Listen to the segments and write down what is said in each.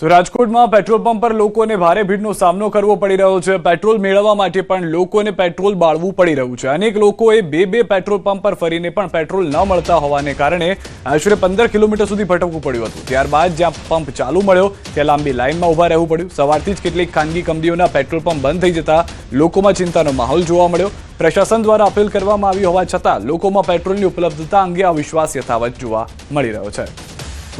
તો રાજકોટમાં petrol pump પર લોકોને ભારે ભીડનો સામનો કરવો પડી રહ્યો છે। પેટ્રોલ મેળવવા માટે પણ લોકોને પેટ્રોલ બાળવું પડી રહ્યું છે। અનેક લોકોએ બે પેટ્રોલ પંપ પર ફરીને પણ પેટ્રોલ ન મળતા હોવાને કારણે આશરે 15 કિલોમીટર સુધી ભટકવું પડ્યું હતું। ત્યારબાદ જ્યાં પંપ ચાલુ મળ્યો ત્યાં લાંબી લાઇનમાં ઊભા રહેવું પડ્યું। સવારથી જ કેટલીક ખાનગી કંપનીઓના પેટ્રોલ પંપ બંધ થઈ જતા લોકોમાં ચિંતાનો માહોલ જોવા મળ્યો। પ્રશાસન દ્વારા અપીલ કરવામાં આવી હોવા છતાં લોકોમાં પેટ્રોલની ઉપલબ્ધતા અંગે અવિશ્વાસ યથાવત જોવા મળી રહ્યો છે।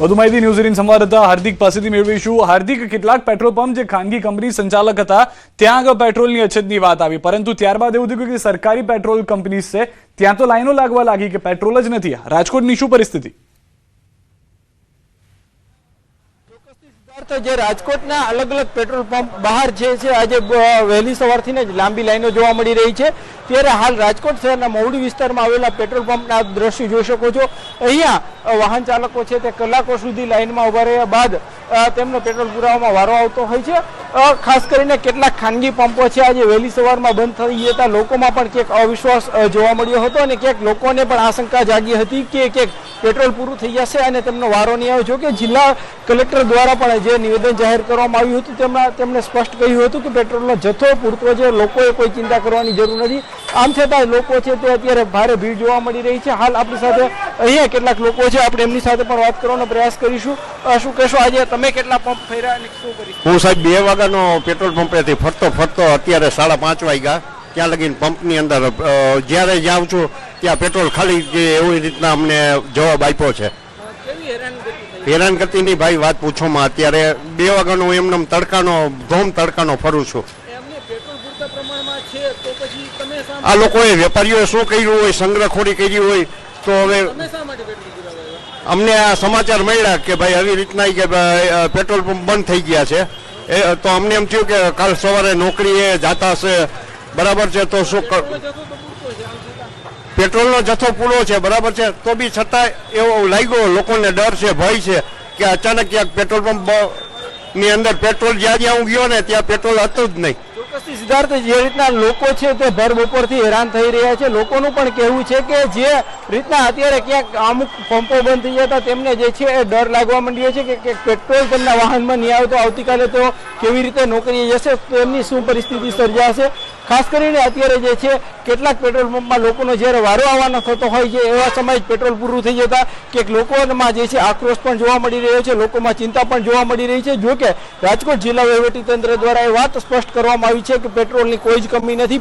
વધુ માહિતી ન્યૂઝ 18 સંવાદદાતા હાર્દિક પાસેથી મેળવીશું। હાર્દિક, કેટલાક પેટ્રોલ પંપ જે ખાનગી કંપની સંચાલક હતા ત્યાં આગળ પેટ્રોલની અછતની વાત આવી, પરંતુ ત્યારબાદ એવું થયું કે સરકારી પેટ્રોલ કંપની છે ત્યાં તો લાઈનો લાગવા લાગી કે પેટ્રોલ જ નથી। રાજકોટની શું પરિસ્થિતિ? જે રાજકોટના અલગ અલગ પેટ્રોલ પંપ બહાર જે છે આજે વહેલી સવારથી જ લાંબી લાઈનો જોવા મળી રહી છે। ત્યારે હાલ રાજકોટ શહેરના મહુડી વિસ્તારમાં આવેલા પેટ્રોલ પંપના દ્રશ્યો જોઈ શકો છો। અહીંયા વાહન ચાલકો છે તે કલાકો સુધી લાઈનમાં ઉભા રહ્યા બાદ તેમનો પેટ્રોલ પુરાવામાં વારો આવતો હોય છે। ખાસ કરીને કેટલાક ખાનગી પંપો છે આજે વહેલી સવારમાં બંધ થઈ જતા લોકોમાં પણ ક્યાંક અવિશ્વાસ જોવા મળ્યો હતો અને ક્યાંક લોકોને પણ આશંકા જાગી હતી કે ક્યાંક પેટ્રોલ પૂરું થઈ જશે અને તેમનો વારો નહીં આવે। જો કે જિલ્લા કલેક્ટર દ્વારા પણ જે નિવેદન જાહેર કરવામાં આવ્યું હતું તેમણે સ્પષ્ટ કહ્યું હતું કે પેટ્રોલનો જથ્થો પૂરતો છે, લોકોએ કોઈ ચિંતા કરવાની જરૂર નથી। આમ છતાં લોકો છે તે અત્યારે ભારે ભીડ જોવા મળી રહી છે। હાલ આપણી સાથે અહીંયા કેટલાક લોકો છે, આપણે એમની સાથે પણ વાત કરવાનો પ્રયાસ કરીશું। શું કહેશો, આજે તમે કેટલા પંપ ફર્યા અને શું કર્યું? હું સાહેબ 2 વાગ્યાનો પેટ્રોલ પંપેથી ફરતો અત્યારે 5:30 વાગ્યા ત્યાં લગીને પંપની અંદર જ્યારે જાઉં છું ત્યાં પેટ્રોલ ખાલી જે એવી રીતના અમને જવાબ આપ્યો છે। હેરાન કરતી નહીં ભાઈ, વાત પૂછોમાં। અત્યારે 2 વાગ્યાનો એમને તડકાનો ફરું છું। આ લોકોએ વેપારીઓએ શું કર્યું હોય, સંગ્રહખોરી કરી હોય તો હવે અમને આ સમાચાર મળ્યા કે ભાઈ આવી રીતના કે પેટ્રોલ પંપ બંધ થઈ ગયા છે। તો અમને એમ થયું કે કાલ સવારે નોકરીએ જતા હશે, બરાબર છે, તો શું પેટ્રોલનો જથ્થો પૂરો છે, બરાબર છે, તો બી છતાં એવો લાગ્યો લોકોને ડર છે, ભય છે કે અચાનક ક્યાંક પેટ્રોલ પંપ ની અંદર પેટ્રોલ જ્યાં હું ગયો ને ત્યાં પેટ્રોલ હતું જ નહીં। સિદ્ધાર્થ, જે રીતના લોકો છે તે ભર બપોરથી હેરાન થઈ રહ્યા છે, લોકોનું પણ કહેવું છે કે જે રીતના અત્યારે ક્યાંક અમુક પંપો બંધ થઈ જતા તેમને જે છે એ ડર લાગવા માંડ્યો છે કે પેટ્રોલ તેમના વાહનમાં નહીં આવે તો આવતીકાલે તો કેવી રીતે નોકરીએ જશે, તેમની શું પરિસ્થિતિ સર્જાશે। ખાસ કરીને અત્યારે જે છે કેટલાક પેટ્રોલ પંપમાં લોકોનો જ્યારે વારો આવવાનો થતો હોય છે એવા સમયે જ પેટ્રોલ પૂરું થઈ જતા કે લોકોમાં જે છે આક્રોશ પણ જોવા મળી રહ્યો છે, લોકોમાં ચિંતા પણ જોવા મળી રહી છે। જો કે રાજકોટ જિલ્લા વહીવટીતંત્ર દ્વારા એ વાત સ્પષ્ટ કરવામાં આવી છે કે પેટ્રોલની કોઈ જ કમી નથી।